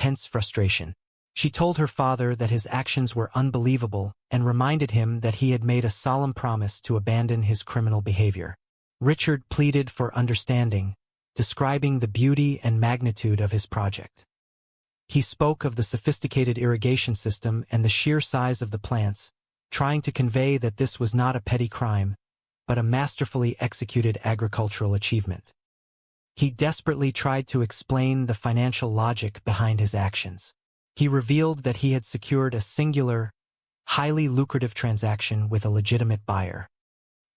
hence frustration. She told her father that his actions were unbelievable and reminded him that he had made a solemn promise to abandon his criminal behavior. Richard pleaded for understanding, describing the beauty and magnitude of his project. He spoke of the sophisticated irrigation system and the sheer size of the plants, trying to convey that this was not a petty crime, but a masterfully executed agricultural achievement. He desperately tried to explain the financial logic behind his actions. He revealed that he had secured a singular, highly lucrative transaction with a legitimate buyer.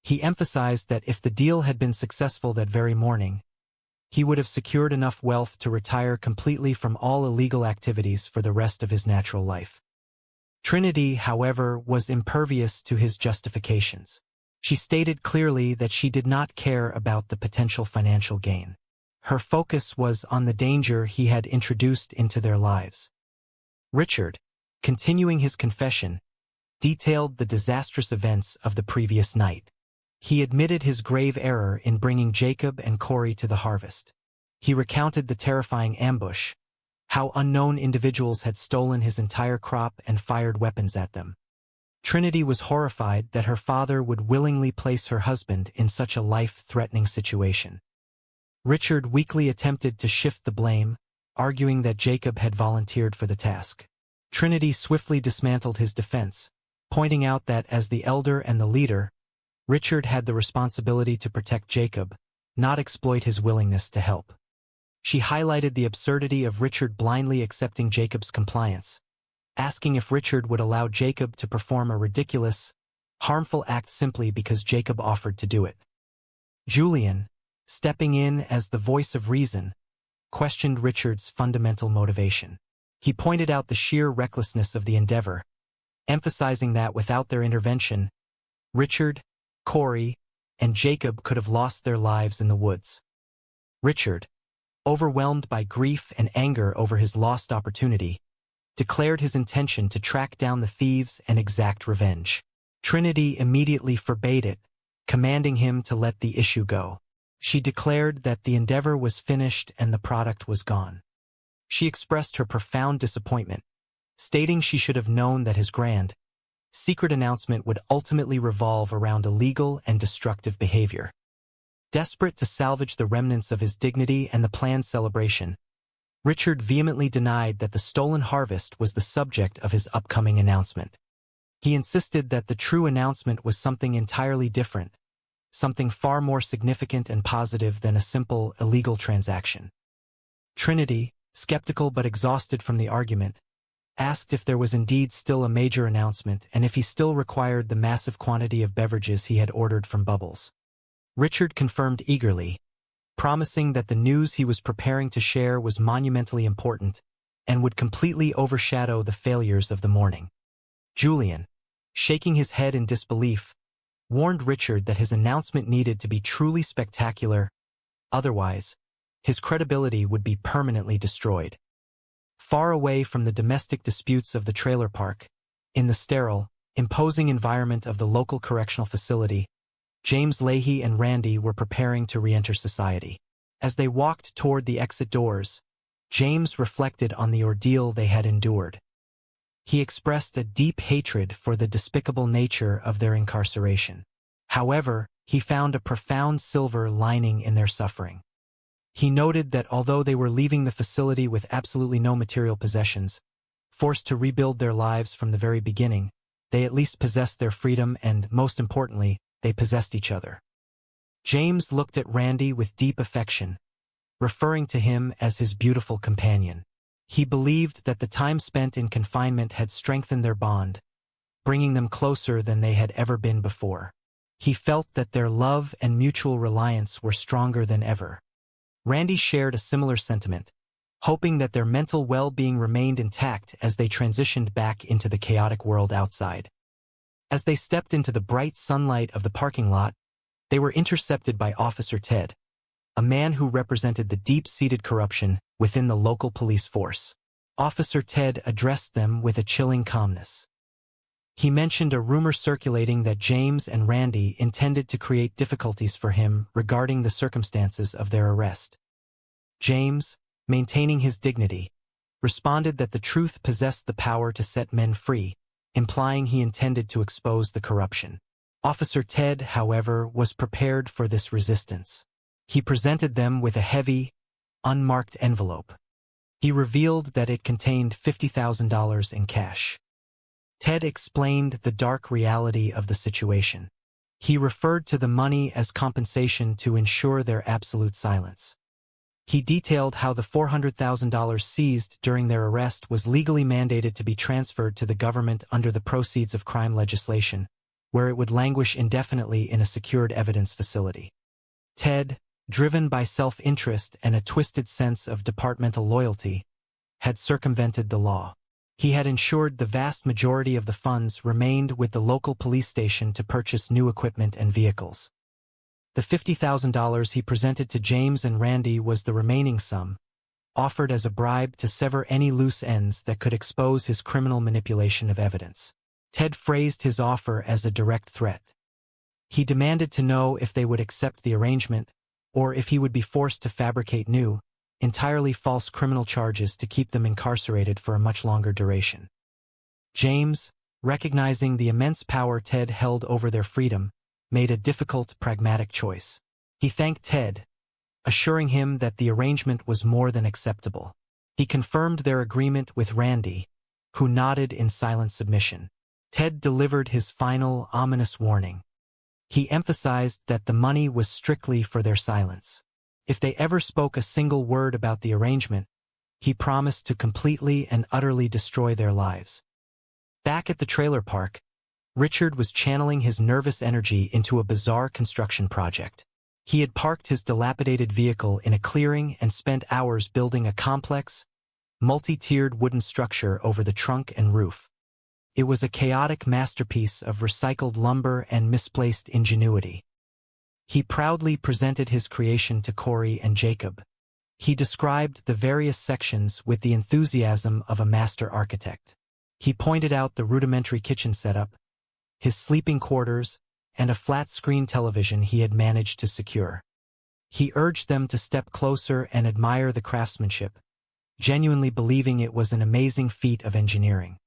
He emphasized that if the deal had been successful that very morning, he would have secured enough wealth to retire completely from all illegal activities for the rest of his natural life. Trinity, however, was impervious to his justifications. She stated clearly that she did not care about the potential financial gain. Her focus was on the danger he had introduced into their lives. Richard, continuing his confession, detailed the disastrous events of the previous night. He admitted his grave error in bringing Jacob and Corey to the harvest. He recounted the terrifying ambush, how unknown individuals had stolen his entire crop and fired weapons at them. Trinity was horrified that her father would willingly place her husband in such a life-threatening situation. Richard weakly attempted to shift the blame, arguing that Jacob had volunteered for the task. Trinity swiftly dismantled his defense, pointing out that as the elder and the leader, Richard had the responsibility to protect Jacob, not exploit his willingness to help. She highlighted the absurdity of Richard blindly accepting Jacob's compliance, asking if Richard would allow Jacob to perform a ridiculous, harmful act simply because Jacob offered to do it. Julian, stepping in as the voice of reason, questioned Richard's fundamental motivation. He pointed out the sheer recklessness of the endeavor, emphasizing that without their intervention, Richard, Corey, and Jacob could have lost their lives in the woods. Richard, overwhelmed by grief and anger over his lost opportunity, declared his intention to track down the thieves and exact revenge. Trinity immediately forbade it, commanding him to let the issue go. She declared that the endeavor was finished and the product was gone. She expressed her profound disappointment, stating she should have known that his grand, secret announcement would ultimately revolve around illegal and destructive behavior. Desperate to salvage the remnants of his dignity and the planned celebration, Richard vehemently denied that the stolen harvest was the subject of his upcoming announcement. He insisted that the true announcement was something entirely different, something far more significant and positive than a simple, illegal transaction. Trinity, skeptical but exhausted from the argument, asked if there was indeed still a major announcement and if he still required the massive quantity of beverages he had ordered from Bubbles. Richard confirmed eagerly, promising that the news he was preparing to share was monumentally important and would completely overshadow the failures of the morning. Julian, shaking his head in disbelief, warned Richard that his announcement needed to be truly spectacular, otherwise, his credibility would be permanently destroyed. Far away from the domestic disputes of the trailer park, in the sterile, imposing environment of the local correctional facility, James Leahy and Randy were preparing to re-enter society. As they walked toward the exit doors, James reflected on the ordeal they had endured. He expressed a deep hatred for the despicable nature of their incarceration. However, he found a profound silver lining in their suffering. He noted that although they were leaving the facility with absolutely no material possessions, forced to rebuild their lives from the very beginning, they at least possessed their freedom and, most importantly, they possessed each other. James looked at Randy with deep affection, referring to him as his beautiful companion. He believed that the time spent in confinement had strengthened their bond, bringing them closer than they had ever been before. He felt that their love and mutual reliance were stronger than ever. Randy shared a similar sentiment, hoping that their mental well-being remained intact as they transitioned back into the chaotic world outside. As they stepped into the bright sunlight of the parking lot, they were intercepted by Officer Ted, a man who represented the deep-seated corruption within the local police force. Officer Ted addressed them with a chilling calmness. He mentioned a rumor circulating that James and Randy intended to create difficulties for him regarding the circumstances of their arrest. James, maintaining his dignity, responded that the truth possessed the power to set men free, implying he intended to expose the corruption. Officer Ted, however, was prepared for this resistance. He presented them with a heavy, unmarked envelope. He revealed that it contained $50,000 in cash. Ted explained the dark reality of the situation. He referred to the money as compensation to ensure their absolute silence. He detailed how the $400,000 seized during their arrest was legally mandated to be transferred to the government under the proceeds of crime legislation, where it would languish indefinitely in a secured evidence facility. Ted, driven by self-interest and a twisted sense of departmental loyalty, had circumvented the law. He had ensured the vast majority of the funds remained with the local police station to purchase new equipment and vehicles. The $50,000 he presented to James and Randy was the remaining sum, offered as a bribe to sever any loose ends that could expose his criminal manipulation of evidence. Ted phrased his offer as a direct threat. He demanded to know if they would accept the arrangement, or if he would be forced to fabricate new, entirely false criminal charges to keep them incarcerated for a much longer duration. James, recognizing the immense power Ted held over their freedom, made a difficult, pragmatic choice. He thanked Ted, assuring him that the arrangement was more than acceptable. He confirmed their agreement with Randy, who nodded in silent submission. Ted delivered his final, ominous warning. He emphasized that the money was strictly for their silence. If they ever spoke a single word about the arrangement, he promised to completely and utterly destroy their lives. Back at the trailer park, Richard was channeling his nervous energy into a bizarre construction project. He had parked his dilapidated vehicle in a clearing and spent hours building a complex, multi-tiered wooden structure over the trunk and roof. It was a chaotic masterpiece of recycled lumber and misplaced ingenuity. He proudly presented his creation to Corey and Jacob. He described the various sections with the enthusiasm of a master architect. He pointed out the rudimentary kitchen setup, his sleeping quarters, and a flat-screen television he had managed to secure. He urged them to step closer and admire the craftsmanship, genuinely believing it was an amazing feat of engineering.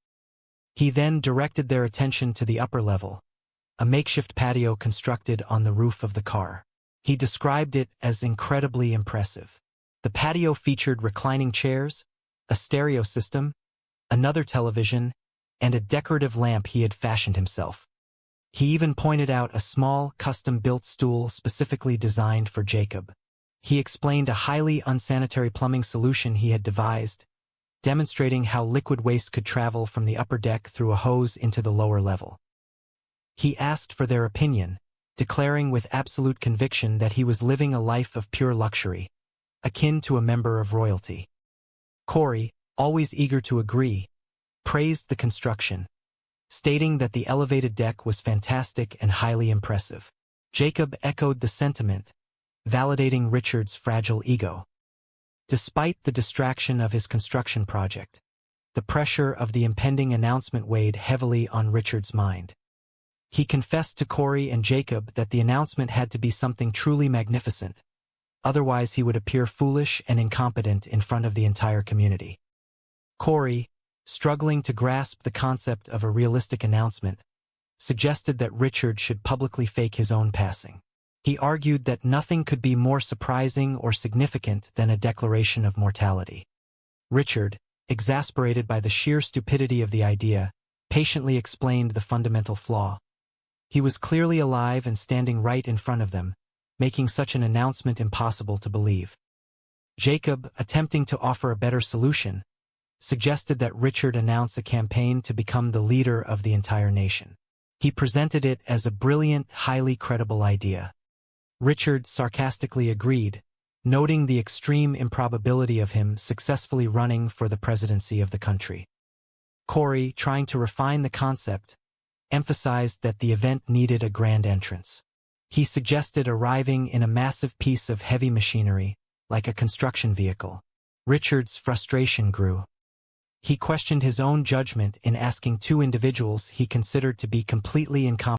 He then directed their attention to the upper level, a makeshift patio constructed on the roof of the car. He described it as incredibly impressive. The patio featured reclining chairs, a stereo system, another television, and a decorative lamp he had fashioned himself. He even pointed out a small, custom-built stool specifically designed for Jacob. He explained a highly unsanitary plumbing solution he had devised, demonstrating how liquid waste could travel from the upper deck through a hose into the lower level. He asked for their opinion, declaring with absolute conviction that he was living a life of pure luxury, akin to a member of royalty. Corey, always eager to agree, praised the construction, stating that the elevated deck was fantastic and highly impressive. Jacob echoed the sentiment, validating Richard's fragile ego. Despite the distraction of his construction project, the pressure of the impending announcement weighed heavily on Richard's mind. He confessed to Corey and Jacob that the announcement had to be something truly magnificent, otherwise he would appear foolish and incompetent in front of the entire community. Corey, struggling to grasp the concept of a realistic announcement, suggested that Richard should publicly fake his own passing. He argued that nothing could be more surprising or significant than a declaration of mortality. Richard, exasperated by the sheer stupidity of the idea, patiently explained the fundamental flaw. He was clearly alive and standing right in front of them, making such an announcement impossible to believe. Jacob, attempting to offer a better solution, suggested that Richard announce a campaign to become the leader of the entire nation. He presented it as a brilliant, highly credible idea. Richard sarcastically agreed, noting the extreme improbability of him successfully running for the presidency of the country. Corey, trying to refine the concept, emphasized that the event needed a grand entrance. He suggested arriving in a massive piece of heavy machinery, like a construction vehicle. Richard's frustration grew. He questioned his own judgment in asking two individuals he considered to be completely incompetent